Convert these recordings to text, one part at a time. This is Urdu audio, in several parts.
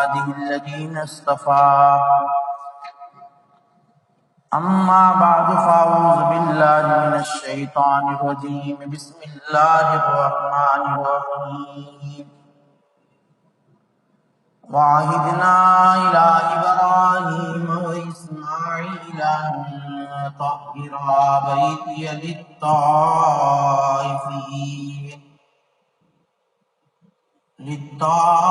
الذين اصطفى أما بعد فأعوذ بالله من الشيطان الرجيم بسم الله الرحمن الرحيم وعهدنا إلى إبراهيم وإسماعيل أن طهرا بيتي للطائفين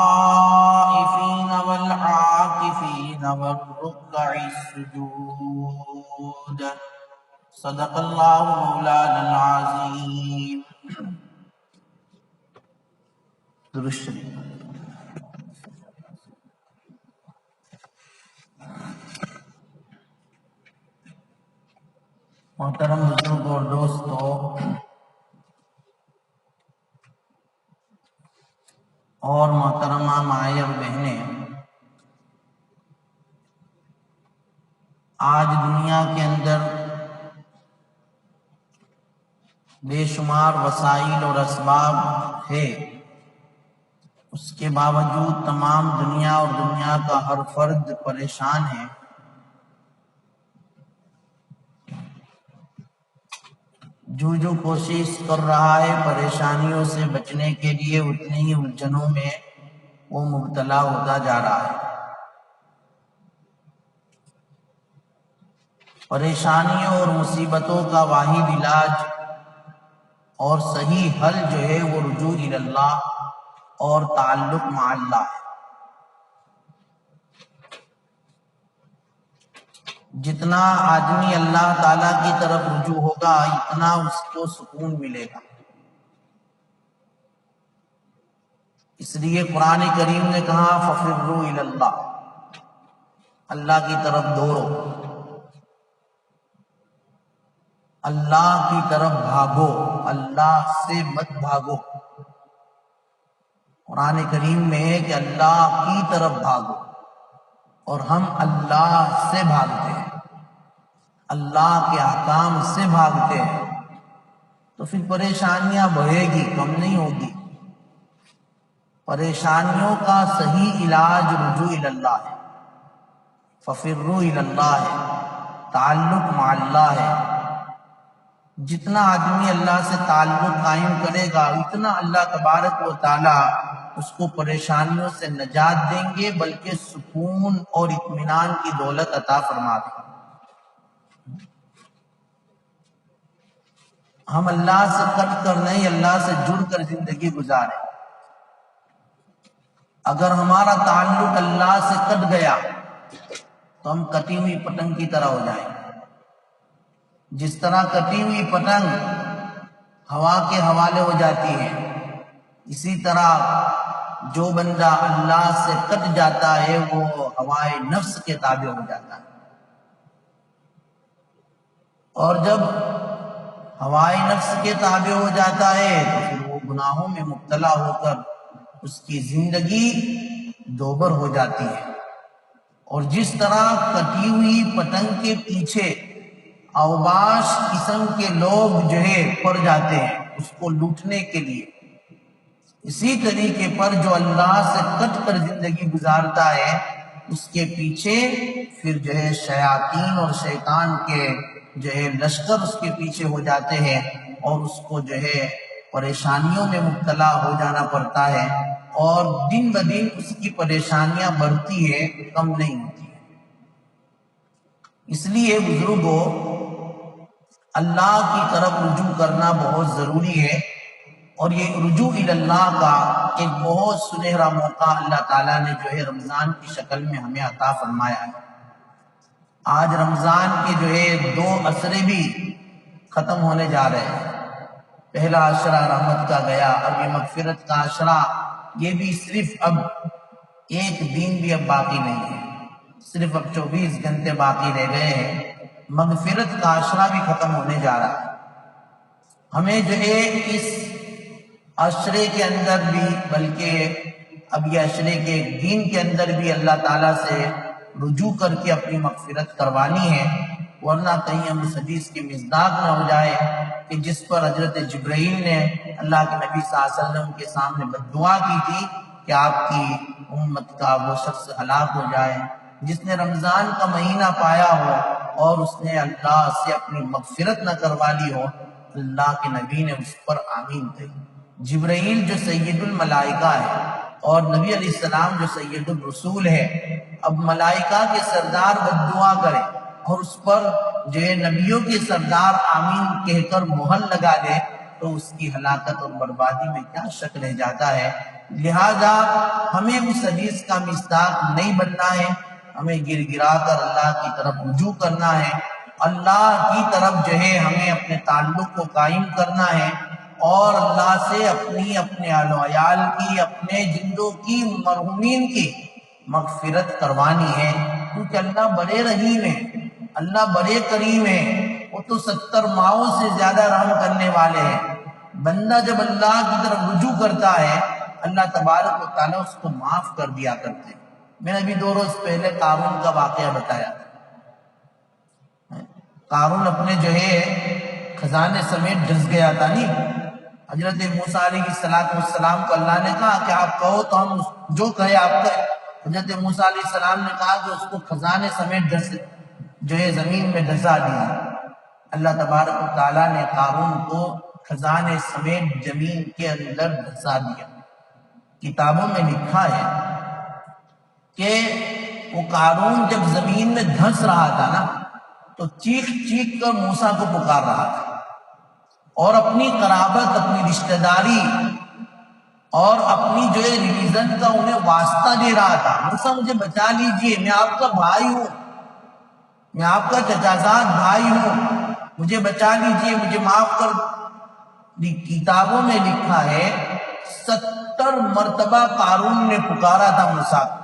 والعاكفين والركع السجود صدق الله مولانا العظيم. درود شریف. محترم بزرگ اور دوستو، اور محترمہ مائیں اور بہنیں، آج دنیا کے اندر بے شمار وسائل اور اسباب ہے، اس کے باوجود تمام دنیا اور دنیا کا ہر فرد پریشان ہے. جو کوشش کر رہا ہے پریشانیوں سے بچنے کے لیے، اتنی ہی الجھنوں میں وہ مبتلا ہوتا جا رہا ہے. پریشانیوں اور مصیبتوں کا واحد علاج اور صحیح حل جو ہے وہ رجوع الی اللہ اور تعلق مع اللہ ہے. جتنا آدمی اللہ تعالیٰ کی طرف رجوع ہوگا اتنا اس کو سکون ملے گا. اس لیے قرآن کریم نے کہا ففروا الی اللہ، اللہ کی طرف دوڑو، اللہ کی طرف بھاگو، اللہ سے مت بھاگو. قرآن کریم میں ہے کہ اللہ کی طرف بھاگو، اور ہم اللہ سے بھاگتے ہیں، اللہ کے احکام سے بھاگتے ہیں، تو پھر پریشانیاں بڑھے گی، کم نہیں ہوگی. پریشانیوں کا صحیح علاج رجوع الی اللہ ہے، ففروا الی اللہ ہے، تعلق مع اللہ ہے. جتنا آدمی اللہ سے تعلق قائم کرے گا اتنا اللہ تبارک و تعالی اس کو پریشانیوں سے نجات دیں گے، بلکہ سکون اور اطمینان کی دولت عطا فرما دیں گے. ہم اللہ سے کٹ کر نہیں، اللہ سے جڑ کر زندگی گزاریں. اگر ہمارا تعلق اللہ سے کٹ گیا تو ہم کٹی ہوئی پتنگ کی طرح ہو جائیں گے. جس طرح کٹی ہوئی پتنگ ہوا کے حوالے ہو جاتی ہے، اسی طرح جو بندہ اللہ سے کٹ جاتا ہے وہ ہوائے نفس کے تابع ہو جاتا ہے. اور جب ہوائے نفس کے تابع ہو جاتا ہے تو پھر وہ گناہوں میں مبتلا ہو کر اس کی زندگی دوبر ہو جاتی ہے. اور جس طرح کٹی ہوئی پتنگ کے پیچھے اوباش قسم کے لوگ جو ہے پڑ جاتے ہیں اس کو لوٹنے کے لیے، اسی طریقے پر جو اللہ سے کٹ کر زندگی گزارتا ہے اس کے پیچھے پھر جو ہے شیاطین اور شیطان کے جو ہے لشکر اس کے پیچھے ہو جاتے ہیں، اور اس کو جو ہے پریشانیوں میں مبتلا ہو جانا پڑتا ہے، اور دن بدن اس کی پریشانیاں بڑھتی ہے، کم نہیں ہوتی ہے. اس لیے بزرگوں، اللہ کی طرف رجوع کرنا بہت ضروری ہے، اور یہ رجوع الی اللہ کا ایک بہت سنہرا موقع اللہ تعالیٰ نے جو ہے رمضان کی شکل میں ہمیں عطا فرمایا ہے. آج رمضان کے جو ہے 2 عشرے بھی ختم ہونے جا رہے ہیں. پہلا عشرہ رحمت کا گیا، اب یہ مغفرت کا عشرہ، یہ بھی صرف اب ایک دن بھی اب باقی نہیں ہے، صرف اب 24 گھنٹے باقی رہ گئے ہیں. مغفرت کا عشرہ بھی ختم ہونے جا رہا ہے. ہمیں جو ہے اس عشرے کے اندر بھی، بلکہ اب یہ عشرے کے ایک دن کے اندر بھی اللہ تعالیٰ سے رجوع کر کے اپنی مغفرت کروانی ہے، ورنہ کہیں ہم اس حدیث کی مصداق نہ ہو جائے کہ جس پر حضرت جبرائیل نے اللہ کے نبی صلی اللہ علیہ وسلم کے سامنے بد دعا کی تھی کہ آپ کی امت کا وہ شخص ہلاک ہو جائے جس نے رمضان کا مہینہ پایا ہو اور اس نے اللہ سے اپنی مغفرت نہ کروا لی ہو۔ اللہ کے نبی نے اس پر آمین کہی۔ جبرائیل جو سید الملائکہ ہے اور نبی علیہ السلام جو سید الرسول ہے، اب ملائکہ کے سردار بددعا کرے اور اس پر جو ہے نبیوں کے سردار آمین کہہ کر مہر لگا دے تو اس کی ہلاکت اور بربادی میں کیا شک رہ جاتا ہے۔ لہذا ہمیں اس حدیث کا مصداق نہیں بننا ہے، ہمیں گر گرا کر اللہ کی طرف رجوع کرنا ہے، اللہ کی طرف جو ہے ہمیں اپنے تعلق کو قائم کرنا ہے اور اللہ سے اپنے اہل و عیال کی، اپنے جندوں کی، مرحومین کی مغفرت کروانی ہے، کیونکہ اللہ بڑے رحیم ہے، اللہ بڑے کریم ہے، وہ تو 70 ماؤں سے زیادہ رحم کرنے والے ہیں۔ بندہ جب اللہ کی طرف رجوع کرتا ہے اللہ تبارک و تعالیٰ اس کو معاف کر دیا کرتے ہیں۔ میں نے ابھی 2 روز پہلے قارون کا واقعہ بتایا۔ قارون اپنے جو ہے خزانے سمیت ڈس گیا تھا نہیں، حضرت موسیٰ علیہ السلام کو اللہ نے کہا کہ آپ کہو تو ہم جو کہے آپ کہے۔ حضرت موسیٰ علیہ السلام نے کہا کہ اس کو خزانے سمیت جو ہے زمین میں ڈسا دیا۔ اللہ تبارک و تعالیٰ نے قارون کو خزانے سمیت زمین کے اندر ڈسا دیا۔ کتابوں میں لکھا ہے کہ وہ قارون جب زمین میں دھنس رہا تھا نا تو چیخ چیخ کر موسیٰ کو پکار رہا تھا اور اپنی قرابت، اپنی رشتہ داری اور اپنی جو ہے ریلیجن کا انہیں واسطہ دے رہا تھا۔ موسیٰ مجھے بچا لیجئے، میں آپ کا بھائی ہوں، میں آپ کا چچا زاد بھائی ہوں، مجھے بچا لیجئے، مجھے معاف کر۔ کتابوں میں لکھا ہے 70 مرتبہ قارون نے پکارا تھا موسیٰ کو۔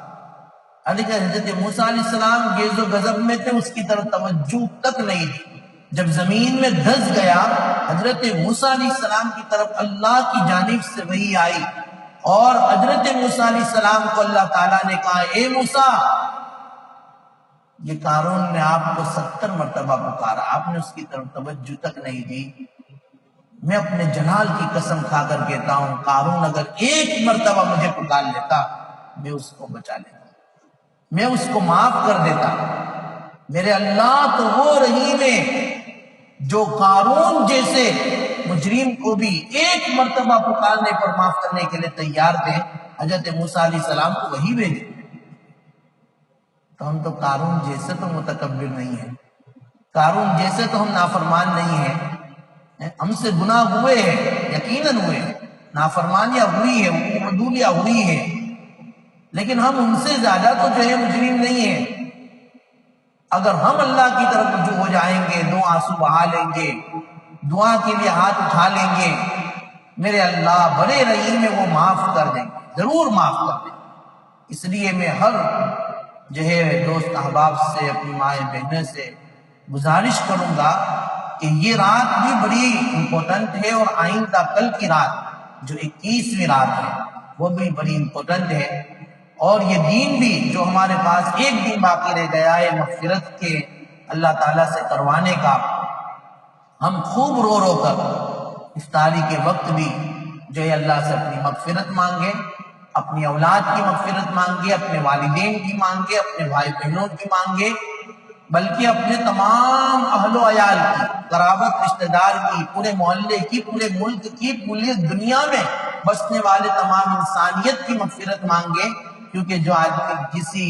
حضرت موسیٰ علیہ السلام غیظ و غضب میں تھے، اس کی طرف توجہ تک نہیں تھی۔ جب زمین میں دھس گیا حضرت موسیٰ علیہ السلام کی طرف اللہ کی جانب سے وحی آئی اور حضرت موسیٰ علیہ السلام کو اللہ تعالیٰ نے کہا اے موسیٰ، یہ قارون نے آپ کو 70 مرتبہ پکارا، آپ نے اس کی طرف توجہ تک نہیں دی۔ میں اپنے جلال کی قسم کھا کر کہتا ہوں قارون اگر 1 مرتبہ مجھے پکار لیتا میں اس کو بچا لیتا، میں اس کو معاف کر دیتا۔ میرے اللہ تو وہ رحیم ہے جو قارون جیسے مجرم کو بھی 1 مرتبہ پکارنے پر معاف کرنے کے لیے تیار تھے۔ حضرت موسیٰ علیہ السلام کو وہی بھیجے، تو ہم تو قارون جیسے تو متکبر نہیں ہیں، قارون جیسے تو ہم نافرمان نہیں ہیں۔ ہم سے گناہ ہوئے ہیں، یقیناً ہوئے ہیں، نافرمانیاں ہوئی ہیں، عدولیاں ہوئی ہیں، لیکن ہم ان سے زیادہ تو جو ہے مجرم نہیں ہیں۔ اگر ہم اللہ کی طرف رجوع ہو جائیں گے، 2 آنسو بہا لیں گے، دعا کے لیے ہاتھ اٹھا لیں گے، میرے اللہ بڑے رحیم ہے، وہ معاف کر دیں گے، ضرور معاف کر دیں گے۔ اس لیے میں ہر جو ہے دوست احباب سے، اپنی مائیں بہنوں سے گزارش کروں گا کہ یہ رات بھی بڑی امپورٹنٹ ہے اور آئندہ کل کی رات جو 21ویں رات ہے وہ بھی بڑی امپورٹنٹ ہے، اور یہ دین بھی جو ہمارے پاس 1 دن باقی رہ گیا ہے مغفرت کے اللہ تعالیٰ سے کروانے کا، ہم خوب رو رو کر افطاری کے وقت بھی جو ہے اللہ سے اپنی مغفرت مانگے، اپنی اولاد کی مغفرت مانگے، اپنے والدین کی مانگے، اپنے بھائی بہنوں کی مانگے، بلکہ اپنے تمام اہل و عیال کی، قرابت رشتہ دار کی، پورے محلے کی، پورے ملک کی، پوری دنیا میں بسنے والے تمام انسانیت کی مغفرت مانگے، کیونکہ جو آدمی کسی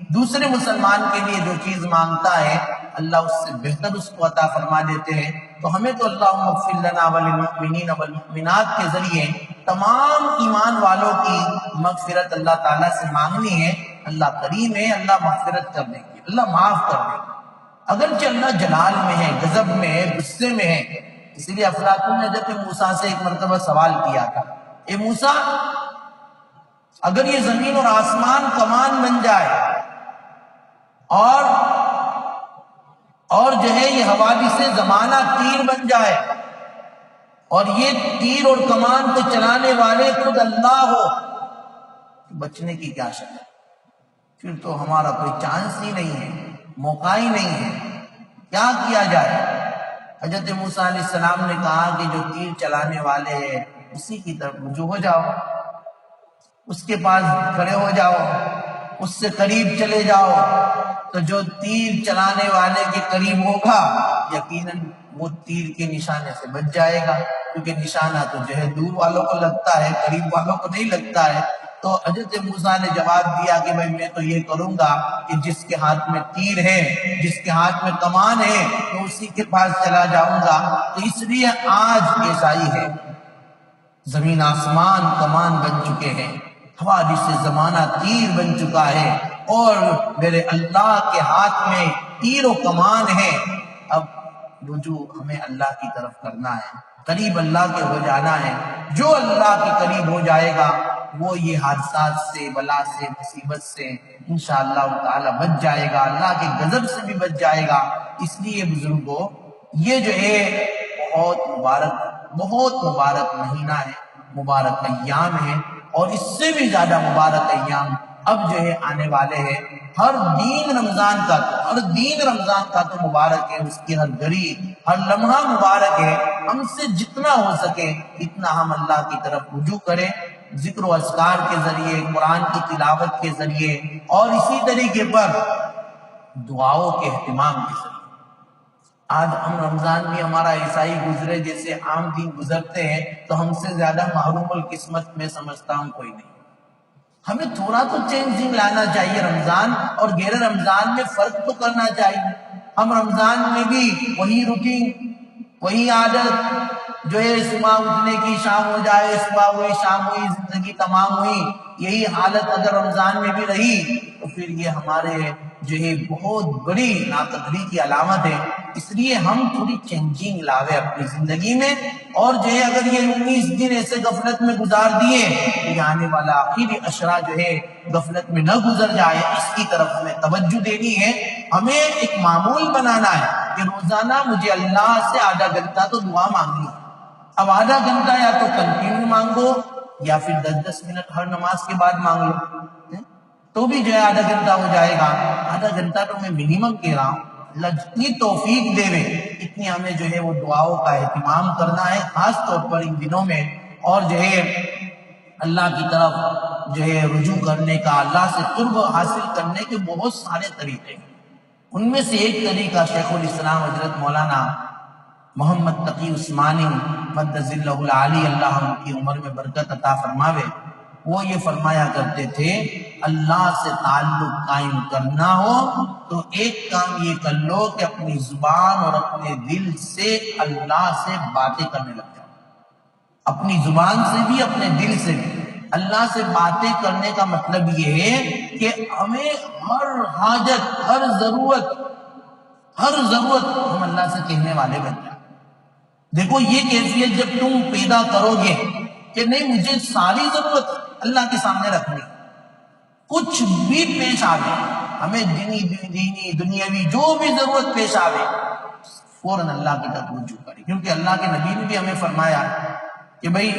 دوسرے مسلمان کے لیے جو چیز مانگتا ہے اللہ اس سے بہتر اس کو عطا فرما دیتے ہیں۔ تو ہمیں تو اللہم اغفر لنا وللمؤمنین والمؤمنات کے ذریعے تمام ایمان والوں کی مغفرت اللہ تعالیٰ سے مانگنی ہے۔ اللہ کریم ہے، اللہ مغفرت کر دیں گے، اللہ معاف کر دیں گے، اگرچہ اللہ جلال میں ہے، غضب میں ہے، غصے میں ہے۔ اس لیے افلاطون نے حضرت موسیٰ سے 1 مرتبہ سوال کیا تھا، اے موسیٰ اگر یہ زمین اور آسمان کمان بن جائے اور جو ہے یہ حوادث زمانہ تیر بن جائے اور یہ تیر اور کمان کو چلانے والے خود اللہ ہو، بچنے کی کیا شک ہے؟ پھر تو ہمارا کوئی چانس ہی نہیں ہے، موقع ہی نہیں ہے، کیا کیا جائے؟ حضرت موسیٰ علیہ السلام نے کہا کہ جو تیر چلانے والے ہیں اسی کی طرف رجوع ہو جاؤ، اس کے پاس کھڑے ہو جاؤ، اس سے قریب چلے جاؤ، تو جو تیر چلانے والے کے قریب ہوگا یقیناً وہ تیر کے نشانے سے بچ جائے گا، کیونکہ نشانہ تو جو ہے دور والوں کو لگتا ہے، قریب والوں کو نہیں لگتا ہے۔ تو حضرت موسیٰ نے جواب دیا کہ بھائی میں تو یہ کروں گا کہ جس کے ہاتھ میں تیر ہے، جس کے ہاتھ میں کمان ہے، تو اسی کے پاس چلا جاؤں گا۔ تو اس لیے آج عیسائی ہے، زمین آسمان کمان بن چکے ہیں، حوادث سے زمانہ تیر بن چکا ہے، اور میرے اللہ کے ہاتھ میں تیر و کمان ہے۔ اب رجوع ہمیں اللہ کی طرف کرنا ہے، قریب اللہ کے ہو جانا ہے۔ جو اللہ کے قریب ہو جائے گا وہ یہ حادثات سے، بلا سے، مصیبت سے انشاءاللہ تعالی بچ جائے گا، اللہ کے غضب سے بھی بچ جائے گا۔ اس لیے بزرگوں، یہ جو ہے بہت مبارک مہینہ ہے، مبارک ایام ہے، اور اس سے بھی زیادہ مبارک ایام اب جو ہے آنے والے ہیں۔ ہر دین رمضان کا تو مبارک ہے، اس کی ہر گھڑی ہر لمحہ مبارک ہے۔ ہم سے جتنا ہو سکے اتنا ہم اللہ کی طرف رجوع کریں، ذکر و اذکار کے ذریعے، قرآن کی تلاوت کے ذریعے، اور اسی طریقے پر دعاؤں کے اہتمام کے ذریعے۔ آج ہم رمضان بھی ہمارا عیسائی گزرے جیسے عام دن گزرتے ہیں تو ہم سے زیادہ محروم القسمت میں سمجھتا ہوں کوئی نہیں۔ ہمیں تھوڑا تو چینجنگ لانا چاہیے، رمضان اور غیر رمضان میں فرق تو کرنا چاہیے۔ ہم رمضان میں بھی وہی روٹین، وہی عادت جو ہے، صبح اٹھنے کی شام ہو جائے، صبح ہوئی شام ہوئی، زندگی تمام ہوئی، یہی حالت اگر رمضان میں بھی رہی تو پھر یہ ہمارے جو ہے بہت بڑی ناقدری کی علامت ہے۔ اس لیے ہم تھوڑی چینجنگ لاوے اپنی زندگی میں، اور جو ہے اگر یہ 19 دن ایسے غفلت میں گزار دیے تو یہ آنے والا آخری عشرہ جو ہے غفلت میں نہ گزر جائے، اس کی طرف ہمیں توجہ دینی ہے۔ ہمیں ایک معمول بنانا ہے کہ روزانہ مجھے اللہ سے آدھا گھنٹہ تو دعا مانگنی ہے۔ اب آدھا گھنٹہ یا تو کنٹینیو مانگو یا پھر 10-10 منٹ ہر نماز کے بعد مانگ لو، تو بھی جو ہے آدھا گھنٹہ ہو جائے گا۔ آدھا گھنٹہ تو میں منیمم کہہ رہا ہوں۔ اللہ جتنی توفیق دے اتنی ہمیں جو ہے وہ دعاؤں کا اہتمام کرنا ہے، خاص طور پر ان دنوں میں۔ اور جو ہے اللہ کی طرف جو ہے رجوع کرنے کا، اللہ سے قرب حاصل کرنے کے بہت سارے طریقے ہیں۔ ان میں سے ایک طریقہ شیخ الاسلام حضرت مولانا محمد تقی عثمانی مدظ اللہ العالی، اللہ ان کی عمر میں برکت عطا فرماوے، وہ یہ فرمایا کرتے تھے، اللہ سے تعلق قائم کرنا ہو تو ایک کام یہ کر لو کہ اپنی زبان اور اپنے دل سے اللہ سے باتیں کرنے لگ جاؤ۔ اپنی زبان سے بھی، اپنے دل سے بھی اللہ سے باتیں کرنے کا مطلب یہ ہے کہ ہمیں ہر حاجت، ہر ضرورت ہم اللہ سے کہنے والے بن جائیں۔ دیکھو یہ کیفیت جب تم پیدا کرو گے کہ نہیں مجھے ساری ضرورت اللہ کے سامنے رکھنی، کچھ بھی پیش آوے، ہمیں دینی دنیاوی جو بھی ضرورت پیش آوے، فوراً اللہ کی طرف رجوع کریں، کیونکہ اللہ کے نبی نے بھی ہمیں فرمایا کہ بھئی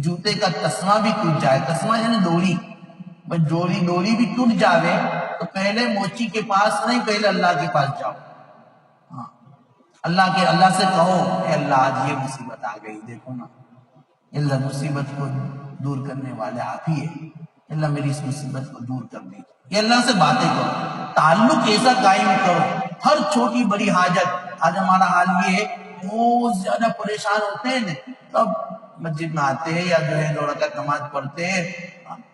جوتے کا تسمہ بھی ٹوٹ جائے، تسمہ یعنی ڈوری بھی ٹوٹ جاوے تو پہلے موچی کے پاس نہیں، پہلے اللہ کے پاس جاؤ، اللہ سے کہو کہ اللہ آج یہ مصیبت آ گئی، دیکھو نا اللہ مصیبت کو دور کرنے والے آپ ہی ہے، اللہ میری اس مصیبت کو دور کر دے۔ یہ اللہ سے باتیں کرو، تعلق ایسا قائم کرو، ہر چھوٹی بڑی حاجت۔ آج ہمارا حال یہ ہے، بہت زیادہ پریشان ہوتے ہیں تب مسجد میں آتے ہیں یا جو ہے 2 رکعت نماز پڑھتے ہیں،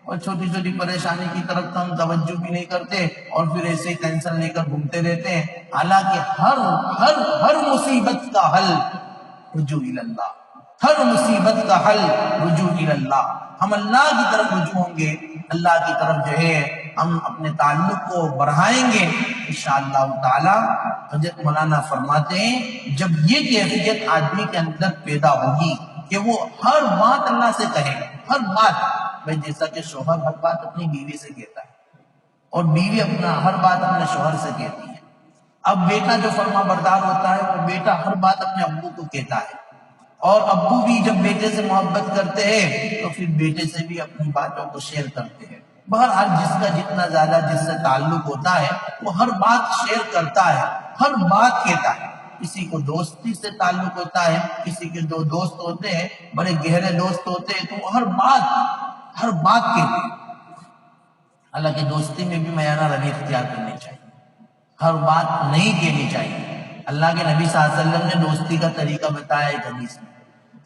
اور چھوٹی چھوٹی پریشانی کی طرف تو ہم توجہ بھی نہیں کرتے، اور پھر ایسے ہی ٹینشن لے کر گھومتے رہتے ہیں۔ حالانکہ ہر مصیبت کا حل رجوع اللہ، ہر مصیبت کا حل رجوع اللہ۔ ہم اللہ کی طرف رجوع ہوں گے، اللہ کی طرف جو ہے ہم اپنے تعلق کو بڑھائیں گے انشاءاللہ تعالی۔ حضرت مولانا فرماتے ہیں جب یہ کیفیت آدمی کے اندر پیدا ہوگی کہ وہ ہر بات اللہ سے کہے، ہر بات، بھائی جیسا کہ شوہر ہر بات اپنی بیوی سے کہتا ہے اور بیوی اپنا ہر بات اپنے شوہر سے کہتی ہے، اب بیٹا جو فرما بردار ہوتا ہے وہ بیٹا ہر بات اپنے ابو کو کہتا ہے، اور ابو بھی جب بیٹے سے محبت کرتے ہیں تو پھر بیٹے سے بھی اپنی باتوں کو شیئر کرتے ہیں۔ بہرحال جس کا جتنا زیادہ جس سے تعلق ہوتا ہے وہ ہر بات شیئر کرتا ہے، ہر بات کہتا ہے۔ کسی کو دوستی سے تعلق ہوتا ہے، کسی کے 2 دوست ہوتے ہیں، بڑے گہرے دوست ہوتے ہیں، تو وہ ہر بات ہر بات کہتے ہیں۔ حالانکہ دوستی میں بھی میانہ روی اختیار کرنی چاہیے، ہر بات نہیں کہنی چاہیے۔ اللہ کے نبی صلی اللہ علیہ وسلم نے دوستی کا طریقہ بتایا ایک حدیث میں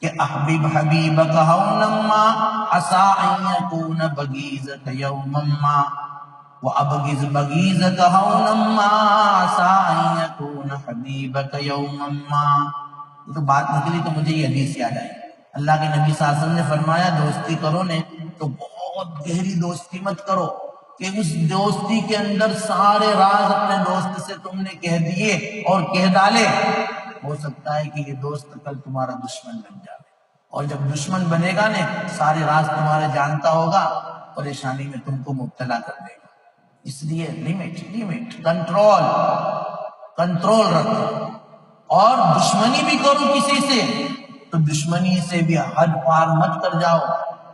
کہ احبب حبیبک ہونا ما عسى ان يكون بغيضك يوما ما وابغض بغيضك ہونا ما عسى ان يكون حبیبک یوما ما۔ یہ تو بات نکلی تو مجھے یہ حدیث یاد آئی۔ اللہ کے نبی صلی اللہ علیہ وسلم نے فرمایا دوستی کرو نے تو بہت گہری دوستی مت کرو کہ اس دوستی کے اندر سارے راز اپنے دوست سے تم نے کہہ دیے اور کہہ ڈالے، ہو سکتا ہے کہ یہ دوست کل تمہارا دشمن بن جائے، اور جب دشمن بنے گا نے سارے راز تمہارے جانتا ہوگا، پریشانی میں تم کو مبتلا کر دے گا۔ اس لیے لیمٹ کنٹرول رکھو، اور دشمنی بھی کرو کسی سے تو دشمنی سے بھی حد پار مت کر جاؤ،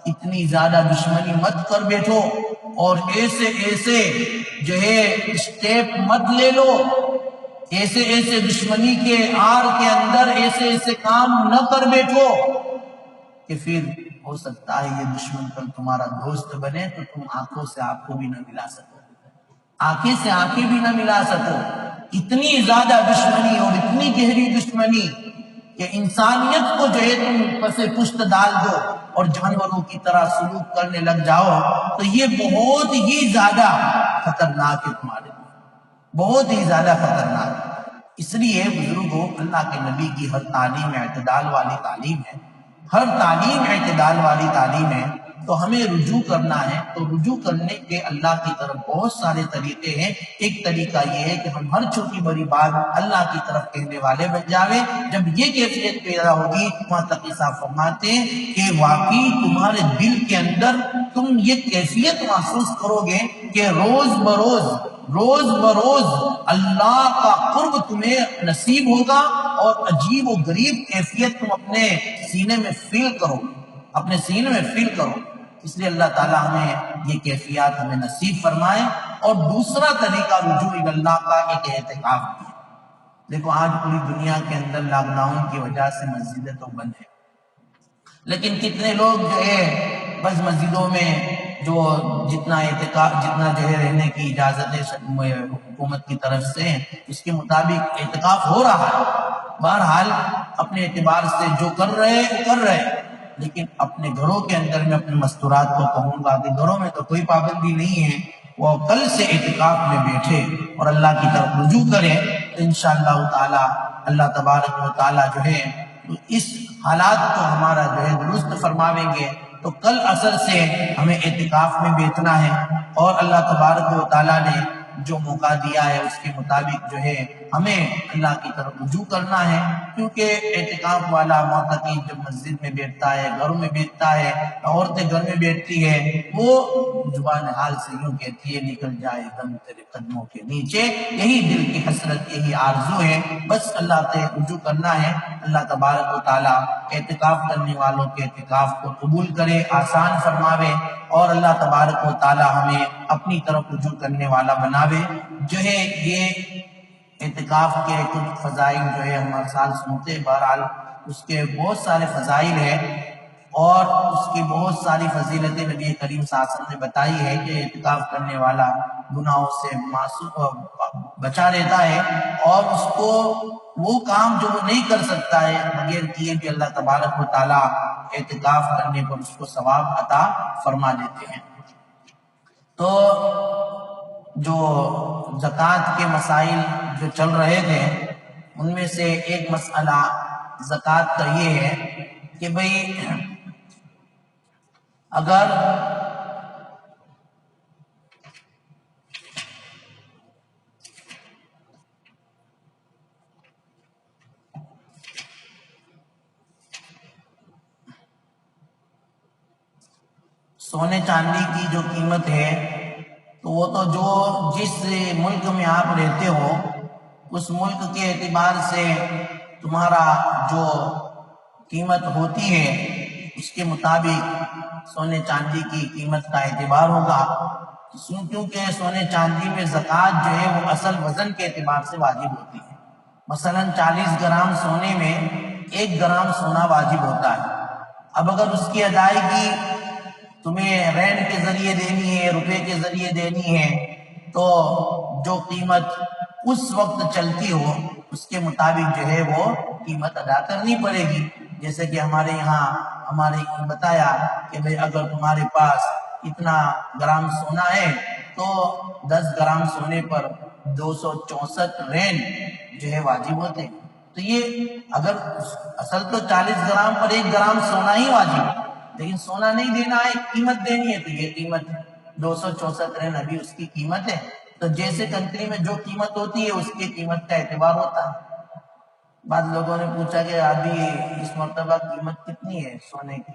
اتنی زیادہ دشمنی مت کر بیٹھو، اور ایسے جو ہے اسٹیپ مت لے لو، ایسے دشمنی کے آر کے اندر ایسے کام نہ کر بیٹھو کہ پھر ہو سکتا ہے یہ دشمن کل تمہارا دوست بنے تو تم آنکھوں سے آنکھوں بھی نہ ملا سکو، آنکھیں سے آنکھیں بھی نہ ملا سکو۔ اتنی زیادہ دشمنی اور اتنی گہری دشمنی کہ انسانیت کو جو ہے تم پس پشت ڈال دو اور جانوروں کی طرح سلوک کرنے لگ جاؤ، تو یہ بہت ہی زیادہ خطرناک ہے تمہارے لیے، بہت ہی زیادہ خطرناک ہے۔ اس لیے بزرگوں، اللہ کے نبی کی ہر تعلیم اعتدال والی تعلیم ہے، ہر تعلیم اعتدال والی تعلیم ہے، تو ہمیں رجوع کرنا ہے۔ تو رجوع کرنے کے اللہ کی طرف بہت سارے طریقے ہیں۔ ایک طریقہ یہ ہے کہ ہم ہر چھوٹی بڑی بات اللہ کی طرف کہنے والے بن جاوے۔ جب یہ کیفیت پیدا ہوگی، وہاں تقی صاحب فرماتے ہیں کہ واقعی تمہارے دل کے اندر تم یہ کیفیت محسوس کرو گے کہ روز بروز اللہ کا قرب تمہیں نصیب ہوگا، اور عجیب و غریب کیفیت تم اپنے سینے میں فیل کرو، اپنے سینے میں فیل کرو۔ اس لیے اللہ تعالیٰ ہمیں یہ کیفیات ہمیں نصیب فرمائے۔ اور دوسرا طریقہ رجوع اللہ کا ایک اعتکاف ہے۔ دیکھو آج پوری دنیا کے اندر لاک ڈاؤن کی وجہ سے مسجدیں تو بند ہیں، لیکن کتنے لوگ جو ہے بس مسجدوں میں جو جتنا جو ہے رہنے کی اجازت ہے حکومت کی طرف سے اس کے مطابق اعتکاف ہو رہا ہے۔ بہرحال اپنے اعتبار سے جو کر رہے وہ کر رہے، لیکن اپنے گھروں کے اندر میں اپنے مستورات کو کہوں گا کہ گھروں میں تو کوئی پابندی نہیں ہے، وہ کل سے اعتکاف میں بیٹھے اور اللہ کی طرف رجوع کریں، تو انشاءاللہ تعالی اللہ تبارک و تعالی جو ہے اس حالات کو ہمارا جو ہے درست فرماویں گے۔ تو کل عصر سے ہمیں اعتکاف میں بیٹھنا ہے، اور اللہ تبارک و تعالی نے جو موقع دیا ہے اس کے مطابق جو ہے ہمیں اللہ کی طرف رجوع کرنا ہے، کیونکہ اعتکاف والا معتکف جب مسجد میں بیٹھتا ہے، گھروں میں بیٹھتا ہے، عورتیں گھر میں بیٹھتی ہے، وہ زبان حال سے یوں کہتی ہے نکل جائے دم تیرے قدموں کے نیچے، یہی دل کی حسرت، یہی آرزو ہے، بس اللہ سے رجوع کرنا ہے۔ اللہ تبارک و تعالی اعتکاف کرنے والوں کے اعتکاف کو قبول کرے، آسان فرماوے، اور اللہ تبارک و تعالی ہمیں اپنی طرف رجوع کرنے والا بناوے۔ جو ہے یہ اعتکاف کے کچھ فضائل جو ہے ہم ہر سال سنتے ہیں، بہرحال اس کے بہت سارے فضائل ہیں، اور اس کی بہت ساری فضیلتیں نبی کریم صلی اللہ علیہ وسلم نے بتائی ہے کہ اعتکاف کرنے والا گناہوں سے معصوم بچا رہتا ہے، اور اس کو وہ کام جو وہ نہیں کر سکتا ہے بغیر کیے بھی اللہ تبارک و تعالیٰ اعتکاف کرنے پر اس کو ثواب عطا فرما دیتے ہیں۔ تو جو زکوٰۃ کے مسائل جو چل رہے تھے ان میں سے ایک مسئلہ زکوٰۃ کا یہ ہے کہ بھئی اگر سونے چاندی کی جو قیمت ہے تو وہ تو جو جس ملک میں آپ رہتے ہو اس ملک کے اعتبار سے تمہارا جو قیمت ہوتی ہے اس کے مطابق سونے چاندی کی قیمت کا اعتبار ہوگا، کیونکہ سونے چاندی میں زکوٰۃ جو ہے وہ اصل وزن کے اعتبار سے واجب ہوتی ہے۔ مثلا 40 گرام سونے میں 1 گرام سونا واجب ہوتا ہے۔ اب اگر اس کی ادائیگی تمہیں رین کے ذریعے دینی ہے، روپے کے ذریعے دینی ہے، تو جو قیمت اس وقت چلتی ہو اس کے مطابق جو ہے وہ قیمت ادا کرنی پڑے گی۔ جیسے کہ ہمارے یہاں بتایا کہ بھئی اگر تمہارے پاس اتنا گرام سونا ہے تو 10 گرام سونے پر 264 رین جو ہے واجب ہوتے ہیں۔ تو یہ اگر اصل تو 40 گرام پر 1 گرام سونا ہی واجب ہے، لیکن سونا نہیں دینا ہے، قیمت دینی ہے، تو یہ قیمت 264 رین ابھی اس کی قیمت ہے۔ تو جیسے کنٹری میں جو قیمت ہوتی ہے اس کی قیمت کا اعتبار ہوتا ہے۔ بعض لوگوں نے پوچھا کہ ابھی اس مرتبہ قیمت کتنی ہے سونے کی؟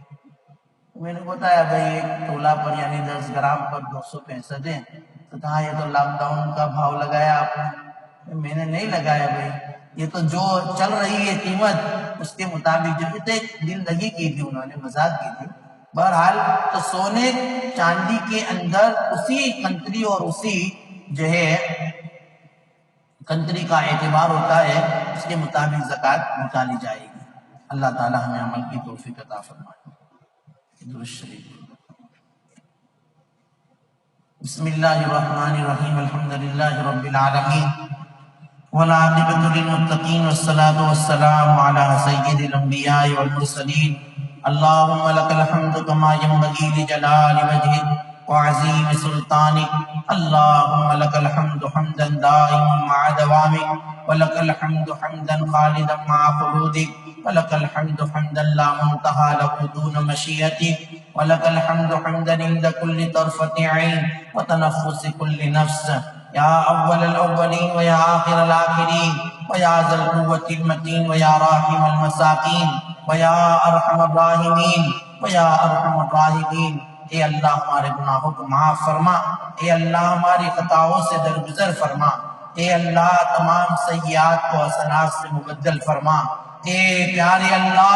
میں نے بتایا بھائی 1 تولہ پر یعنی 10 گرام پر 265 ہے۔ تو کہا یہ تو لاک ڈاؤن کا بھاؤ لگایا آپ نے۔ میں نے نہیں لگایا بھائی، یہ تو جو چل رہی ہے قیمت اس کے مطابق جو ایک دل لگی کی تھی، انہوں نے مذاق کی تھی۔ بہرحال تو سونے چاندی کے اندر اسی کنٹری اور اسی جو ہے کنٹری کا اعتبار ہوتا ہے، اس کے مطابق زکوٰۃ نکالی جائے گی۔ اللہ تعالی ہمیں عمل کی توفیق عطا فرمائے۔ درود شریف۔ بسم اللہ الرحمن الرحیم، الحمدللہ رب العالمین، والعاقبۃ للمتقین، والصلاة والسلام علی سید الانبیاء والمرسلین۔ اللہم لک الحمد کما ینبغی لجلال وجہک وعظیم سلطانک۔ اللہم لک الحمد حمدا دائما مع دوامک، ولک الحمد حمدا خالدا مع خلودک، ولک الحمد حمدا لا منتہا له دون مشیئتک، ولک الحمد حمدا عند كل طرفة عین وتنفس كل نفس۔ یا اول الاولین ویا آخر الاخرین، ویا ذا القوة المتین، ویا راحم المساکین، ویا ارحم الراحمین، ویا ارحم الراحمین۔ اے اللہ ہمارے گناہوں کو معاف فرما، اے اللہ ہماری خطاؤں سے درگزر فرما، اے اللہ تمام سیئات کو حسنات سے مبدل فرما۔ اے پیارے اللہ،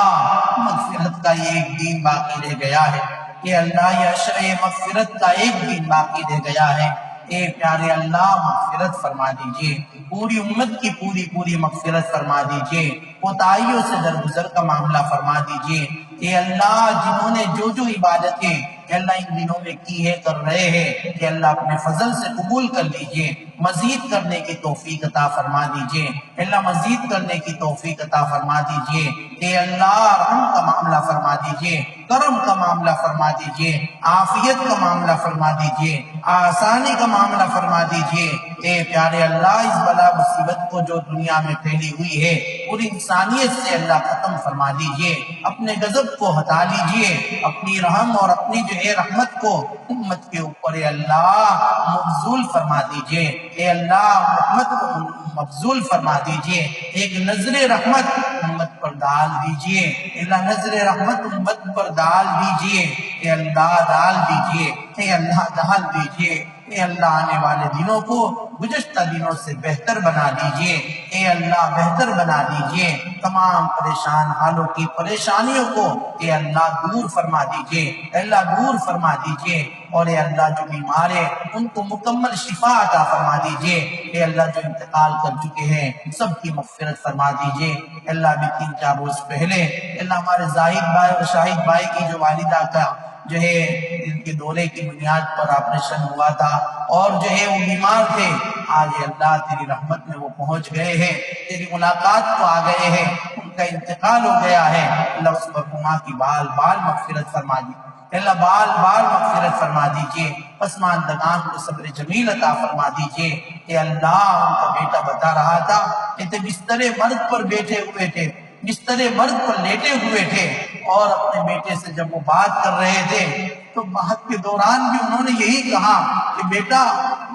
مغفرت کا یہ ایک دن باقی رہ گیا ہے، اے اللہ یہ عشرِ مغفرت کا ایک دن باقی رہ گیا ہے، اے پیارے اللہ مغفرت فرما دیجئے، پوری امت کی پوری مغفرت فرما دیجئے، کوتاہیوں سے درگزر کا معاملہ فرما دیجئے۔ اے اللہ جنہوں نے جو عبادتیں اے اللہ ان دنوں میں کی ہے، کر رہے ہیں، اے اللہ اپنے فضل سے قبول کر لیجئے، مزید کرنے کی توفیق عطا فرما دیجئے، اے اللہ مزید کرنے کی توفیق عطا فرما دیجئے۔ اے اللہ رحم کا معاملہ فرما دیجئے، کرم کا معاملہ فرما دیجئے، عافیت کا معاملہ فرما دیجئے، آسانی کا معاملہ فرما دیجئے۔ اے پیارے اللہ اس بلا مصیبت کو جو دنیا میں پھیلی ہوئی ہے پوری انسانیت سے اللہ ختم فرما دیجئے، اپنے غضب کو ہٹا لیجئے، اپنی رحم اور اپنی جو ہے رحمت کو امت کے اوپر اے اللہ مبذول فرما دیجئے، اے اللہ رحمت کو مبذول فرما دیجئے، ایک نظر رحمت امت پر ڈال دیجئے، اے اللہ نظر رحمت امت پر ڈال دیجئے، اے اللہ ڈال دیجئے، اے اللہ ڈال دیجئے، اے اللہ آنے والے دنوں کو گزشتہ دنوں سے بہتر بنا دیجئے، اے اللہ بہتر بنا دیجئے، تمام پریشان حالوں کی پریشانیوں کو اے اللہ دور فرما دیجئے، اے اللہ دور فرما دیجئے، اور اے اللہ جو بیمار ہیں ان کو مکمل شفا عطا فرما دیجئے، اے اللہ جو انتقال کر چکے ہیں سب کی مغفرت فرما دیجئے۔ اے اللہ بھی 3-4 روز پہلے اے اللہ ہمارے زاہد بھائی اور شاہد بھائی کی جو والدہ کا جو ہے ان کے دورے کی بنیاد پر آپریشن ہوا تھا اور جو ہے وہ بیمار تھے، آج اللہ تیری رحمت میں وہ پہنچ گئے ہیں، تیری ملاقات کو آ گئے ہیں، ان کا انتقال ہو گیا ہے، اللہ اس مرحومہ کی بال مغفرت فرما دی، اللہ بال مغفرت فرما دیجئے، پسماندگان کو صبر جمیل عطا فرما دیجئے۔ اے اللہ ان کا بیٹا بتا رہا تھا کہ بستر مرد پر بیٹھے ہوئے تھے، بستر مرد پر لیٹے ہوئے تھے، اور اپنے بیٹے سے جب وہ بات کر رہے تھے تو بات کے دوران بھی انہوں نے یہی کہا کہ بیٹا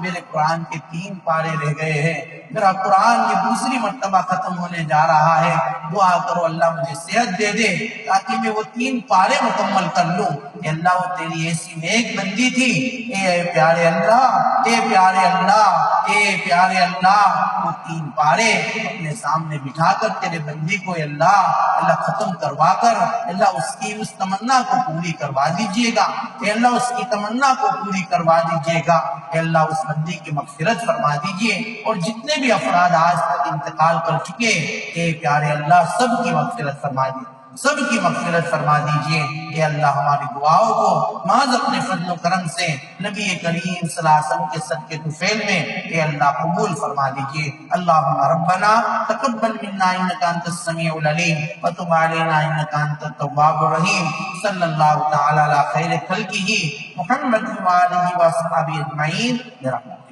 میرے قرآن کے 3 پارے رہ گئے ہیں، میرا قرآن یہ دوسری مرتبہ ختم ہونے جا رہا ہے، دعا کرو اللہ مجھے صحت دے دے تاکہ میں وہ 3 پارے مکمل کر لوں۔ اے اللہ وہ تیری ایسی نیک بندی تھی، اے پیارے اللہ، اے پیارے اللہ، اے پیارے اللہ، وہ 3 پارے اپنے سامنے بٹھا کر تیرے بندی کو اللہ ختم کروا کر اللہ اس تمنا کو پوری کروا دیجئے گا، اے اللہ اس کی تمنا کو پوری کروا دیجئے گا، اے اللہ اس بندی کی مغفرت فرما دیجئے، اور جتنے بھی افراد آج تک انتقال کر چکے اے پیارے اللہ سب کی مغفرت فرما دیجئے، سب کی مغفرت فرما دیجئے۔ اے اللہ ہماری دعاؤں کو محض اپنے فضل و کرم سے نبی کریم صلی اللہ علیہ وسلم کے صدقے طفیل میں اے اللہ قبول فرما دیجئے۔ اللہم ربنا تقبل منا انکا انت السمیع العلیم وتب علینا انکا انت التواب الرحیم۔ صلی اللہ تعالی علی خیر خلقہ محمد وآلہ وصحبہ اجمعین برحمتہ۔